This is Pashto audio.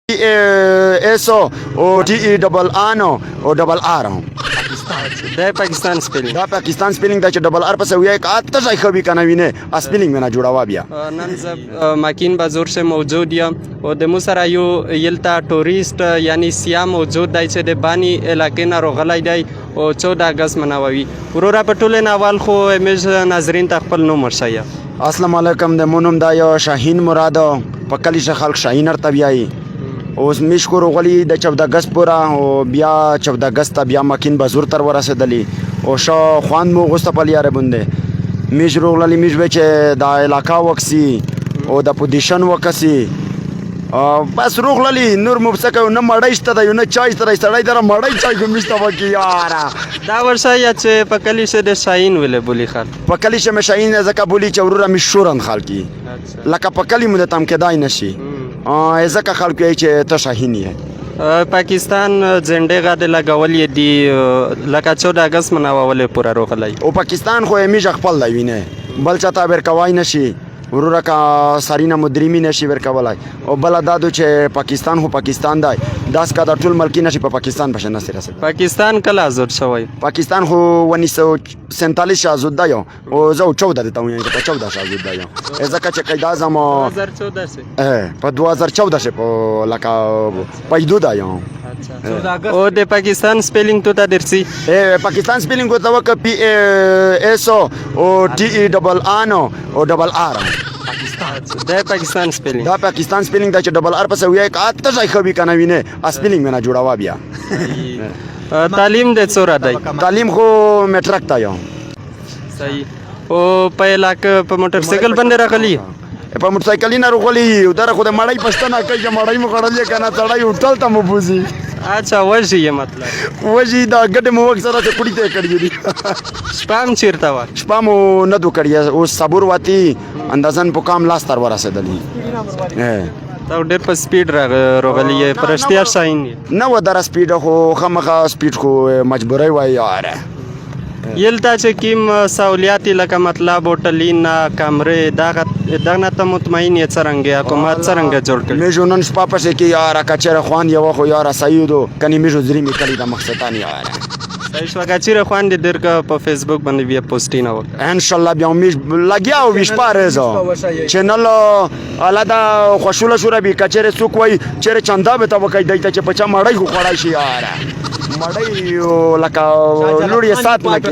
eso o double ano o double r دا پاکستان سپیلینګ دا پاکستان سپیلینګ دا چې ډبل ار پسې وایي که اته ځای خبي کنه وینه سپیلینګ نه جوړاوه بیا نن زه ماکین بازور سے موجود یم او د مو سره یو یلته ټوریست یعنی سیاه موجود دی چې د بانی علاقې نه راغلی دی او 14 اګست مناوي وروره په ټوله ناول خو امیج ناظرین ته خپل نوم ورسایه السلام علیکم د مونم دا یو شاهین مراد په کلی ش خلک شاهین ارته بیایي اوس مشکور غلی د 14 اگست پورا او بیا 14 اگست بیا مکین بازور تر ورسېدلی او شو خوان مو غوسته پلیاره بونده میج روغلی میج بچ د علاقہ وکسی او د پوزیشن وکسی بس روغلی نور مبسکه نه مړی شته د نه چای سره سړی در مړی چای ګمشته وکی یارا دا ورشه یا چې په کلی شه د شاهین ویلې بولی خال په کلی شه مشاین زکه بولی چورره مشورن خالکی لکه په کلی مو د تم کېدای نشي ځکه خلکو یې چې ته شاهین یې پاکستان جنډې غاده لګولې دي لکه 14 اگست مناوولې پورا روغلی او پاکستان خو یې میج خپل دی وینه بل چاته ورکوای نشي وروره کا سارینا مدرمی نشي ورکولای او بل دادو چې پاکستان هو پاکستان دی داس کا د ټول ملکی نشي په پاکستان بشه نه سره پاکستان کله آزاد شوی پاکستان خو 1947 آزاد دی او زه 14 ته وایم چې 14 آزاد دی ځکه چې قید اعظم 2014 سے په 2014 سے په لکه پیدو دی او د پاکستان سپیلینګ ته درسي پاکستان سپیلینګ ته وک پی ایس او ټی ډبل ان او ډبل ار دا پاکستان سپیلینګ دا پاکستان سپیلینګ دا چې ډبل ار پسې وایي که اته ځای خبي کنه وینه سپیلینګ نه جوړاوه بیا تعلیم د څوره دی تعلیم خو میټرک تا یو صحیح او په علاقه په موټر سایکل باندې راغلی په موټر سایکل نه راغلی در خو د مړی پښتنه کوي چې مړی مو غړلې کنه تړای هوټل ته مو بوزي اچھا وجه یې مطلب وجه دا ګډه مو وخت سره ته کړی ته کړی دي شپام چیرته و شپام نه دو کړی او صبر واتی اندازن په کام لاس تر ورسېدلی تا ډېر په سپیډ راغلی یې پرشتیا شاهین نه و در سپیډ خو خامخا سپیډ خو مجبورای وای یاره یلته چې کوم سہولیات لکه مطلب هوټلین کمرې دغه ته مطمئن یې څرنګه حکومت څرنګه جوړ کړي مې جنن شپه پسې کې یاره کچره خوان یو خو یاره سیدو کني مې زری می کلی د مقصدان یاره صحیح شو کچره خوان دې درک په فیسبوک باندې بیا پوسټینګ وکړه ان شاء الله بیا مې لګیاو ویش پارېزو چینل الادا خوشوله شو ربي کچره څوک وای چیرې چندا به تا وکای دایته چې پچا مړی خو خړای شي یاره مړی لکه لوري سات لکه